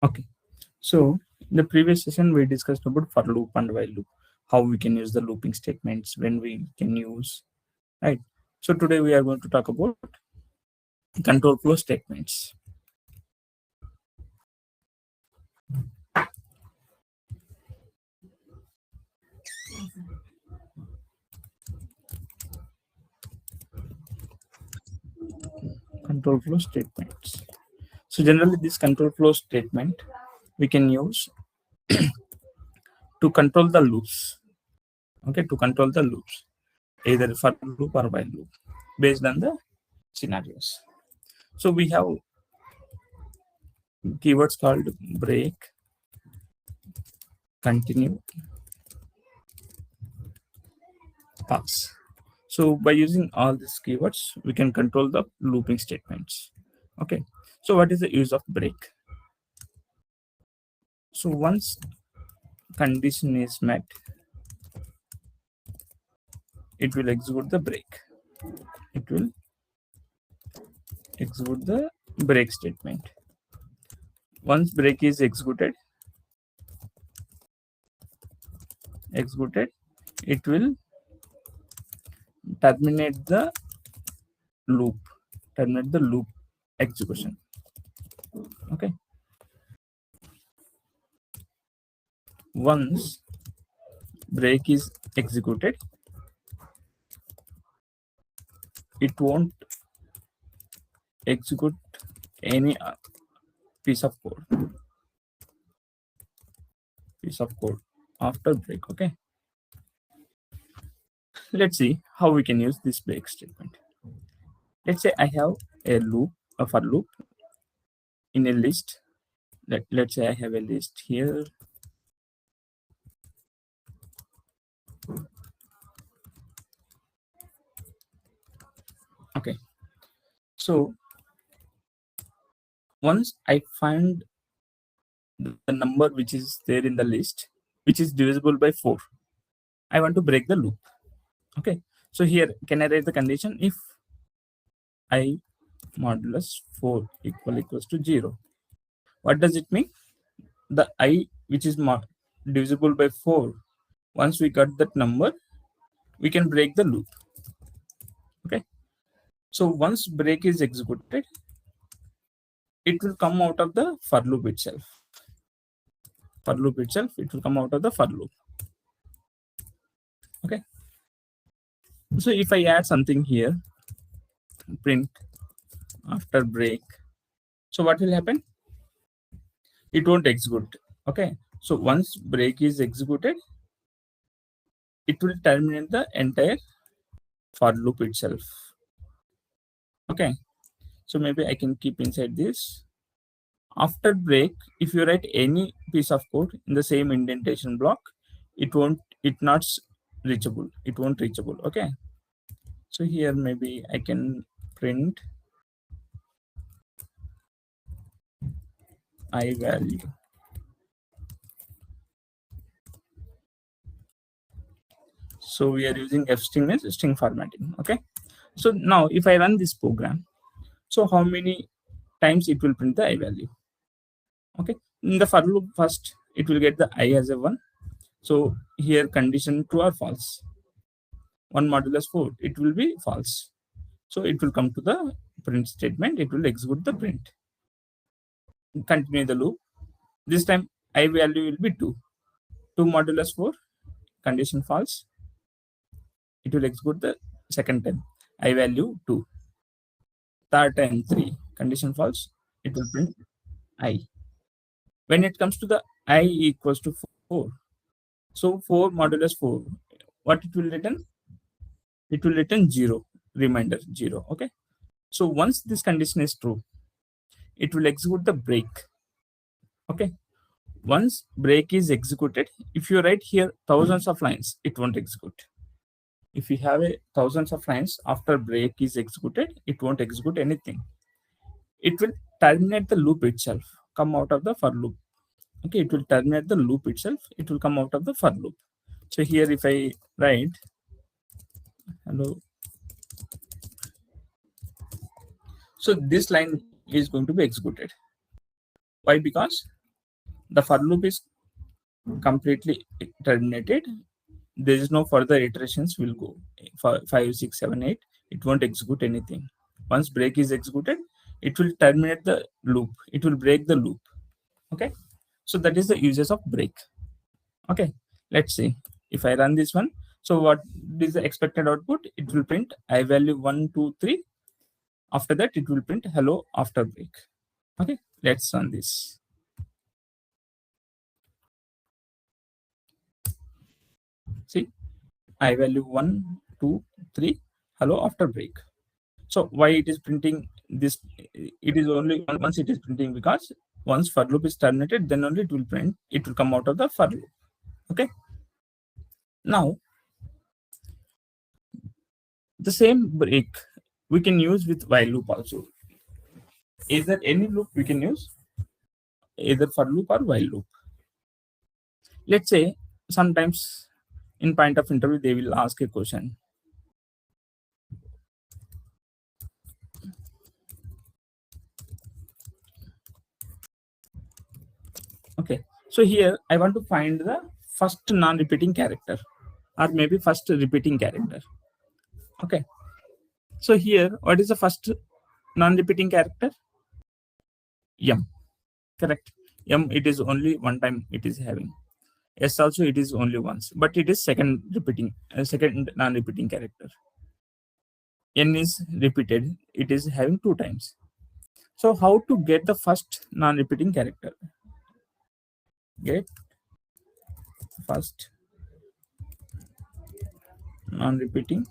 Okay, so in the previous session we discussed about for loop and while loop, how we can use the looping statements, when we can use, right? So today we are going to talk about control flow statements. Control flow statements. So generally this control flow statement we can use to control the loops. Okay, to control the loops, either for loop or while loop, based on the scenarios. So we have keywords called break, continue, pass. So by using all these keywords, we can control the looping statements. Okay. So what is the use of break? So once condition is met, it will execute the break. It will execute the break statement. Once break is executed, it will terminate the loop execution. Okay. Once break is executed, it won't execute any piece of code after break. Okay, let's see how we can use this break statement. Let's say I have a for loop in a list. Let's say I have a list here. Okay, so once I find the number which is there in the list, which is divisible by 4, I want to break the loop. Okay, so here can I write the condition if I modulus 4 equals to 0? What does it mean? The I which is divisible by 4, once we got that number, we can break the loop. Okay, so once break is executed, it will come out of the for loop itself. It will come out of the for loop. Okay, so if I add something here, print after break, so what will happen? It won't execute. Okay, so once break is executed, it will terminate the entire for loop itself. Okay, so maybe I can keep inside this. After break, if you write any piece of code in the same indentation block, it won't reachable. Okay, so here maybe I can print I value. So we are using fstring as string formatting. Okay, so now if I run this program, so how many times it will print the I value? Okay, in the for loop, first it will get the I as a 1. So here condition true or false. 1 modulus 4, it will be false. So it will come to the print statement. It will execute the print. Continue the loop. This time I value will be 2. 2 modulus 4, condition false. It will execute the second time. I value 2. Third time 3, condition false. It will print I. When it comes to the I equals to 4, so 4 modulus 4, what it will return? It will return 0, reminder 0. Okay, so once this condition is true, it will execute the break. Okay, once break is executed, if you write here thousands of lines, it won't execute. If you have thousands of lines after break is executed, it won't execute anything. It will terminate the loop itself, come out of the for loop. Okay, it will terminate the loop itself. It will come out of the for loop. So here if I write hello, so this line is going to be executed. Why? Because the for loop is completely terminated. There is no further iterations will go for 5, 6, 7, 8. It won't execute anything. Once break is executed, it will terminate the loop. It will break the loop. Okay. So that is the uses of break. Okay. Let's see if I run this one. So what is the expected output? It will print I value 1, 2, 3. After that, it will print hello after break. Okay. Let's run this. See, I value 1, 2, 3, hello after break. So why it is printing this? It is only once it is printing, because once for loop is terminated, then only it will print. It will come out of the for loop. Okay. Now the same break we can use with while loop also. Is there any loop we can use? Either for loop or while loop. Let's say sometimes in point of interview they will ask a question. Okay, so here I want to find the first non-repeating character, or maybe first repeating character. Okay, so here what is the first non-repeating character? M. Correct. M, it is only one time it is having. S also it is only once, but it is second non-repeating character. N is repeated, it is having 2 times. So how to get the first non-repeating character? Get first non-repeating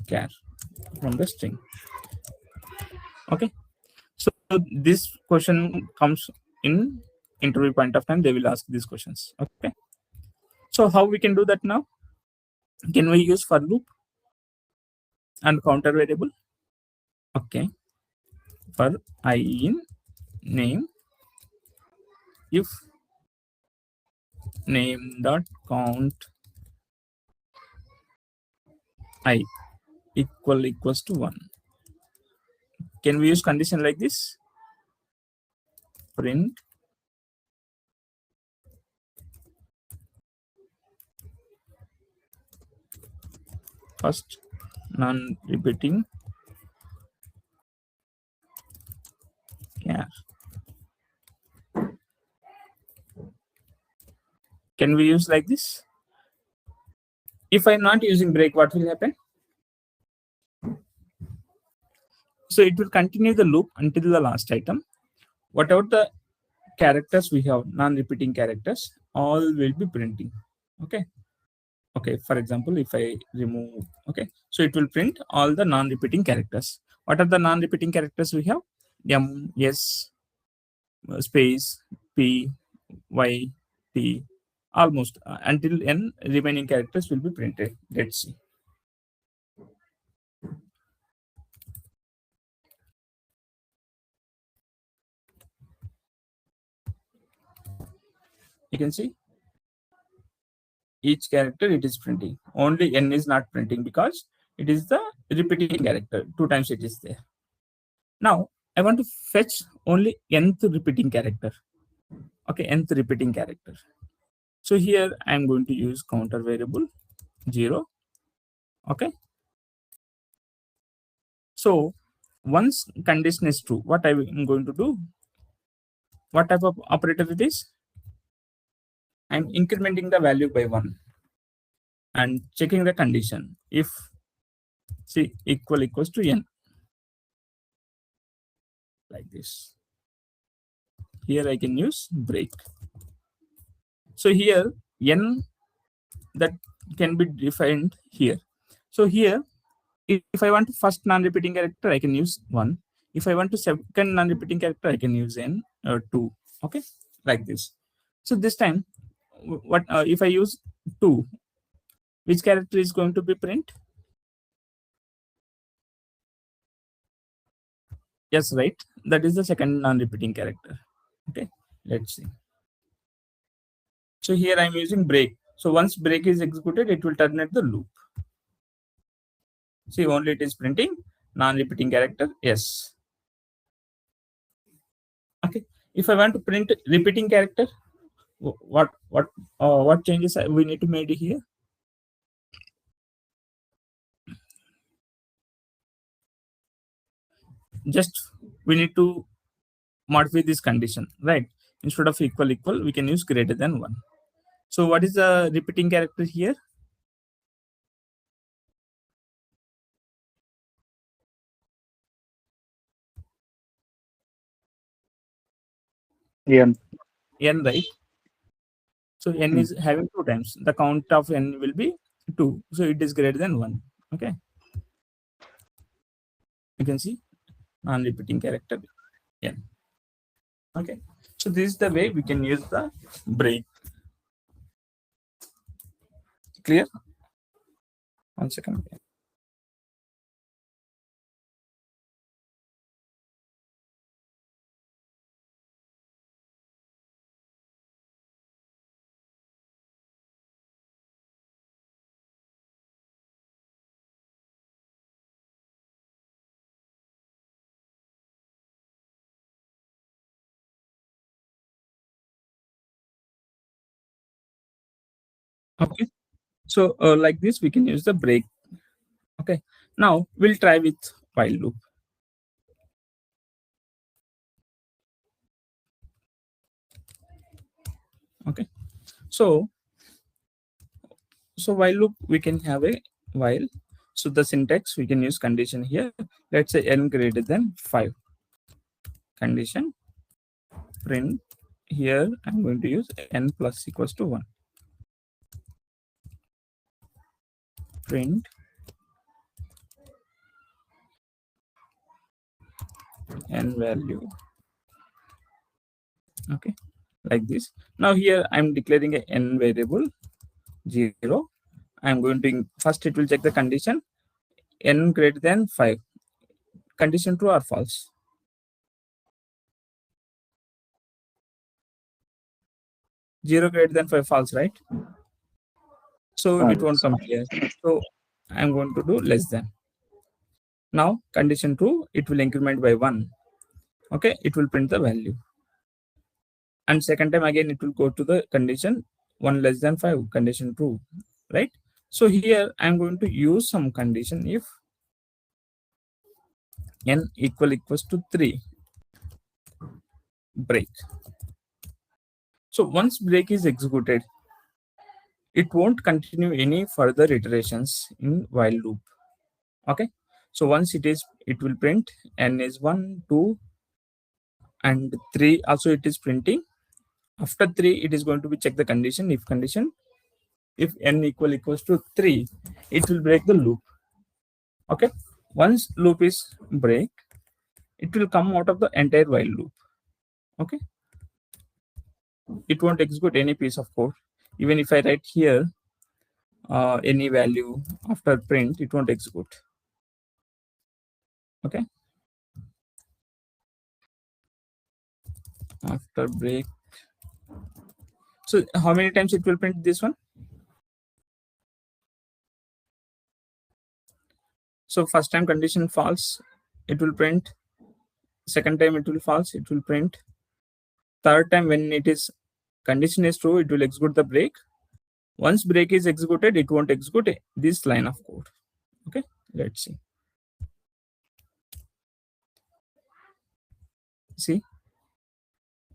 char from the string. Okay, so this question comes in interview point of time. They will ask these questions. Okay, so how we can do that now? Can we use for loop and counter variable? Okay, for I in name, if name dot count I equals to 1. Can we use condition like this? Print first non-repeating char. Can we use like this? If I'm not using break, what will happen? So it will continue the loop until the last item. Whatever the characters we have, non-repeating characters, all will be printing. Okay. Okay. For example, if I remove, okay, so it will print all the non-repeating characters. What are the non-repeating characters we have? M, S, space, P, Y, T, almost until N remaining characters will be printed. Let's see. You can see each character it is printing. Only N is not printing because it is the repeating character. 2 times it is there. Now I want to fetch only nth repeating character. Okay, nth repeating character. So here I am going to use counter variable 0. Okay. So once condition is true, what I am going to do? What type of operator it is? I am incrementing the value by 1 and checking the condition. If C equals to N, like this. Here I can use break. So here N that can be defined here. So here, if I want to first non-repeating character, I can use 1. If I want to second non-repeating character, I can use N 2. Okay, like this. So this time, what if I use 2? Which character is going to be print? Yes, right. That is the second non-repeating character. Okay, let's see. So here I'm using break. So once break is executed, it will terminate the loop. See, only it is printing non-repeating character. Yes. Okay. If I want to print repeating character, what changes we need to make here? Just we need to modify this condition, right? Instead of equal, we can use greater than 1. So what is the repeating character here? N. N, right? So n is having 2 times. The count of n will be 2. So it is greater than 1. Okay. You can see non-repeating character n. Okay. So this is the way we can use the break. Clear? 1 second. Okay. So like this, we can use the break. Okay. Now we'll try with while loop. Okay. So while loop, we can have a while. So the syntax, we can use condition here. Let's say n greater than 5. Condition print. Here I'm going to use n plus equals to 1. Print n value. Okay, like this. Now here I'm declaring a n variable 0. I'm going to first it will check the condition n greater than 5. Condition true or false? 0 greater than 5 false, right? So it won't come here. So I'm going to do less than. Now condition true, it will increment by 1. Okay, it will print the value. And second time again it will go to the condition 1 less than 5, condition true, right? So here I'm going to use some condition if n equals to 3, break. So once break is executed, it won't continue any further iterations in while loop. Okay, so once it will print n is 1, 2 and 3 also it is printing. After 3 it is going to be check the condition, if condition, if n equals to 3, it will break the loop. Okay, once loop is break, it will come out of the entire while loop. Okay, it won't execute any piece of code. Even if I write here any value after print, it won't execute. Okay, after break. So how many times it will print this one? So first time condition false, it will print. Second time it will false, it will print. Third time when it is condition is true, it will execute the break. Once break is executed, it won't execute this line of code. Okay, let's see. See,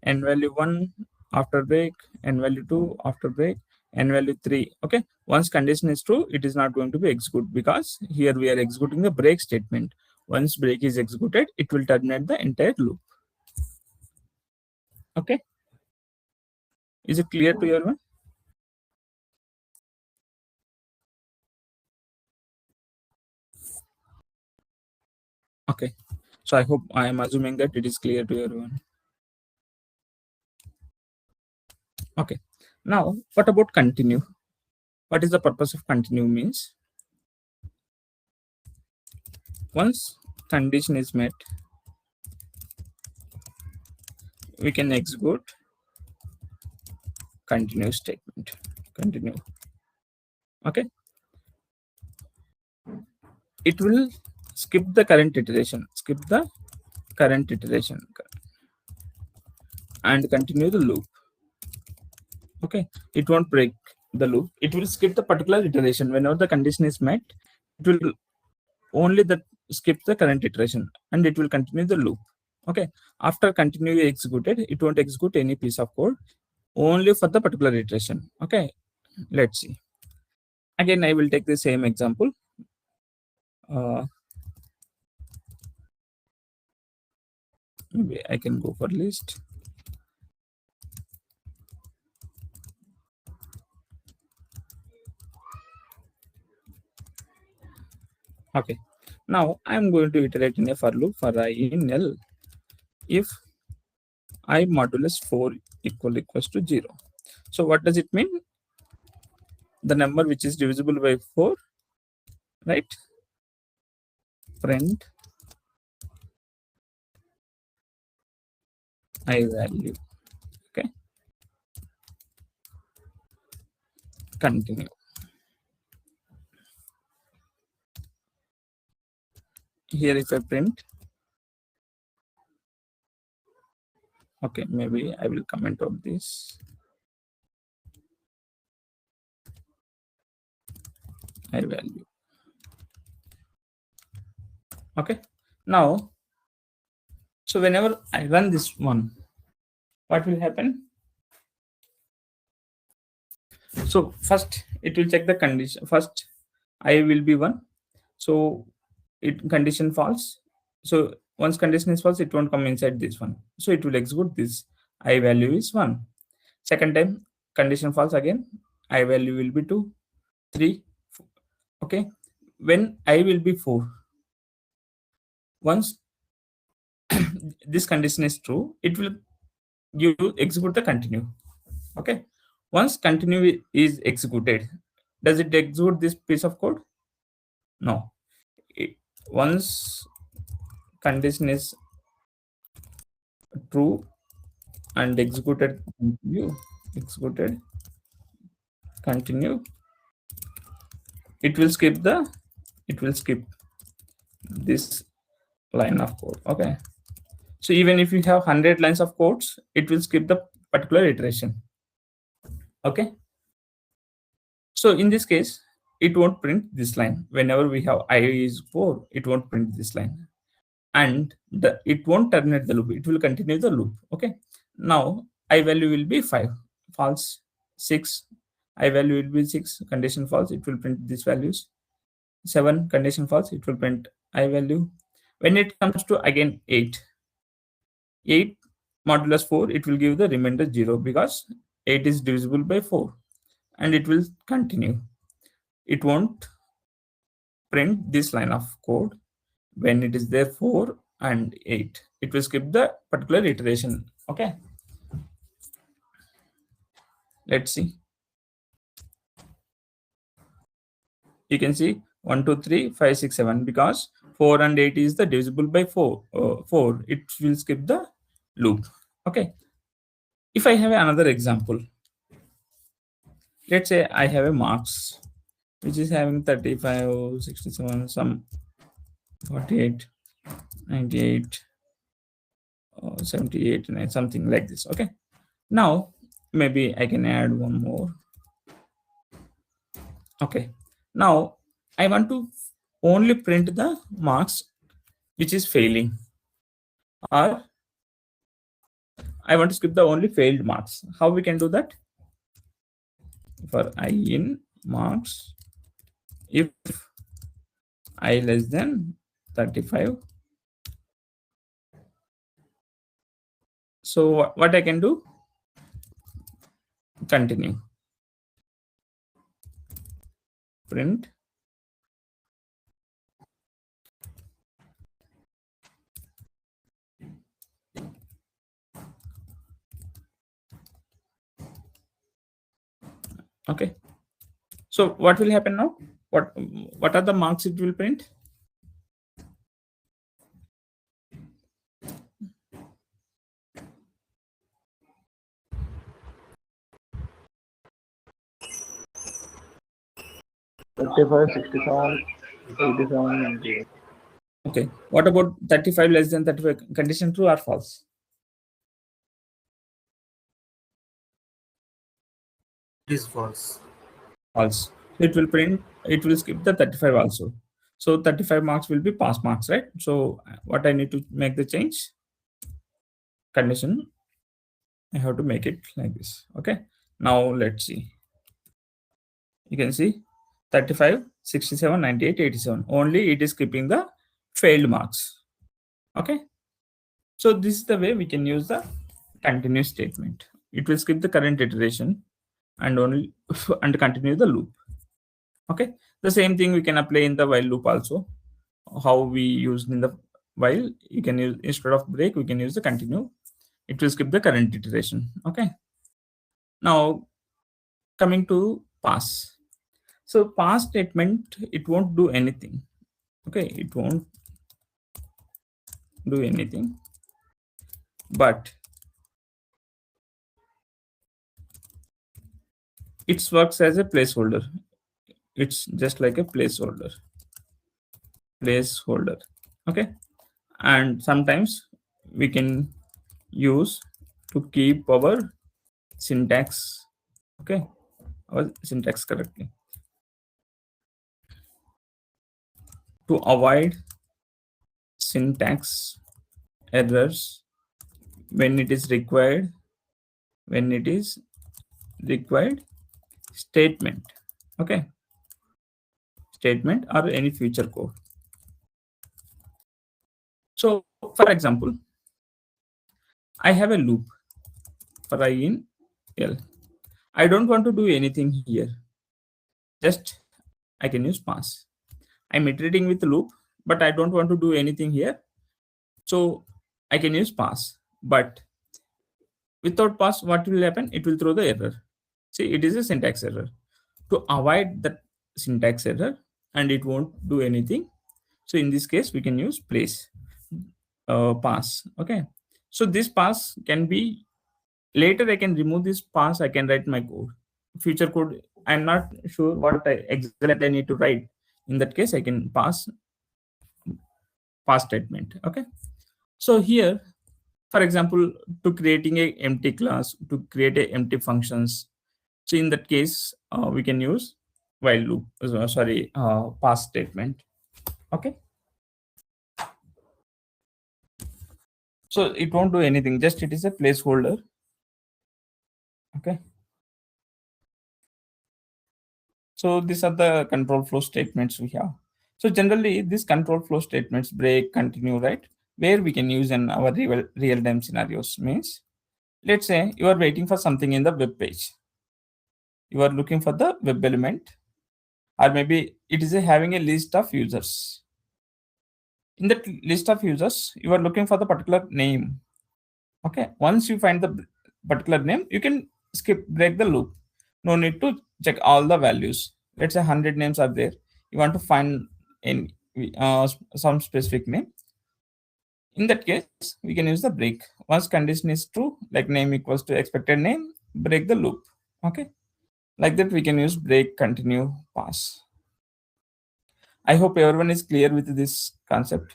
n value 1 after break, n value 2 after break, n value 3. Okay, once condition is true, it is not going to be executed because here we are executing the break statement. Once break is executed, it will terminate the entire loop. Okay, is it clear to everyone? Okay, so I hope I am assuming that it is clear to everyone. Okay, now what about continue? What is the purpose of continue means? Once condition is met, we can execute continue statement. Continue. Okay, it will skip the current iteration. Skip the current iteration. and continue the loop. Okay, it won't break the loop. It will skip the particular iteration. Whenever the condition is met, it will only skip the current iteration and it will continue the loop. Okay, after continue executed, it won't execute any piece of code, only for the particular iteration. Okay, let's see. Again, I will take the same example. Maybe I can go for list. Okay, now I'm going to iterate in a for loop for I in L if I modulus 4 equals to 0. So what does it mean? The number which is divisible by 4, right? Print I value. Okay, continue. Here if I print, okay, maybe I will comment on this. I value. Okay, now, so whenever I run this one, what will happen? So first it will check the condition. First I will be 1. So it condition false. So once condition is false, it won't come inside this one. So it will execute this. I value is 1. Second time condition false again. I value will be 2, 3. Okay. When I will be 4. Once this condition is true, it will execute the continue. Okay. Once continue is executed, does it execute this piece of code? No. Once condition is true and executed continue, it will skip this line of code. Okay, so even if you have 100 lines of codes, it will skip the particular iteration. Okay, so in this case, it won't print this line. Whenever we have I is 4, it won't print this line, and it won't terminate the loop. It will continue the loop. Okay, now I value will be 5, false, 6, I value will be 6, condition false, it will print these values. 7, condition false, it will print I value. When it comes to again 8 modulus 4, it will give the remainder 0 because 8 is divisible by 4, and it will continue. It won't print this line of code. When it is there 4 and 8, it will skip the particular iteration. Okay, let's see. You can see 1 2 3 5 6 7, because 4 and 8 is the divisible by 4. 4, it will skip the loop. Okay, if I have another example, let's say I have a marks which is having 35, 67, some 48, 98, 78, and something like this. Okay, now maybe I can add one more. Okay, now I want to only print the marks which is failing, or I want to skip the only failed marks. How we can do that? For I in marks, if I less than 35, so what I can do? Continue. Print okay, so what will happen now? What are the marks it will print? Okay, what about 35 less than 35? Condition true or false? is false. False. It will print, it will skip the 35 also. So 35 marks will be pass marks, right? So what I need to make the change? Condition, I have to make it like this. Okay. Now let's see. You can see 35, 67, 98, 87. Only it is skipping the failed marks. Okay. So this is the way we can use the continue statement. It will skip the current iteration and only and continue the loop. Okay. The same thing we can apply in the while loop also. How we use in the while, you can use instead of break, we can use the continue. It will skip the current iteration. Okay. Now coming to pass. So pass statement, it won't do anything. Okay, it won't do anything, but it works as a placeholder. It's just like a placeholder. Okay, and sometimes we can use to keep our syntax. Okay, our syntax correctly, to avoid syntax errors when it is required. When it is required, statement. Okay, statement or any future code. So for example, I have a loop for I in L. I don't want to do anything here. Just I can use pass. I'm iterating with loop, but I don't want to do anything here. So I can use pass. But without pass, what will happen? It will throw the error. See, it is a syntax error. To avoid that syntax error and it won't do anything, so in this case we can use place pass. Okay, so this pass can be later, I can remove this pass, I can write my code, future code. I'm not sure what exactly I need to write. In that case, I can pass statement. Okay, so here, for example, to creating a empty class, to create a empty functions, so in that case we can use while loop, pass statement. Okay, so it won't do anything, just it is a placeholder. Okay, so these are the control flow statements we have. So generally these control flow statements, break, continue, right, where we can use in our real-time scenarios. Means, let's say you are waiting for something in the web page, you are looking for the web element, or maybe it is having a list of users. In that list of users, you are looking for the particular name. Okay, once you find the particular name, you can break the loop. No need to check all the values. Let's say 100 names are there, you want to find in some specific name. In that case, we can use the break. Once condition is true, like name equals to expected name, break the loop. Okay, like that we can use break, continue, pass. I hope everyone is clear with this concept.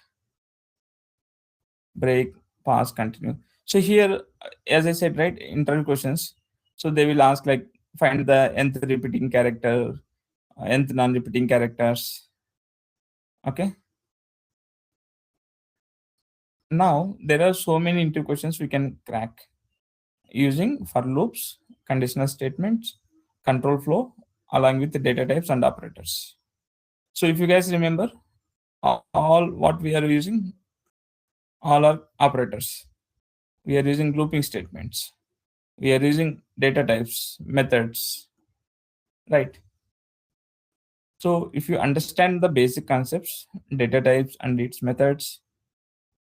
Break, pass, continue. So here, as I said, right, interview questions, so they will ask like find the nth repeating character, nth non-repeating characters. Okay, now there are so many interview questions we can crack using for loops, conditional statements, control flow, along with the data types and operators. So if you guys remember, all what we are using, all are operators. We are using looping statements. We are using data types, methods, right? So if you understand the basic concepts, data types and its methods,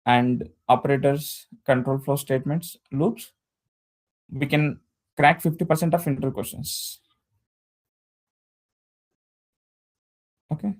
and operators, control flow statements, loops, we can crack 50% of interview questions. Okay.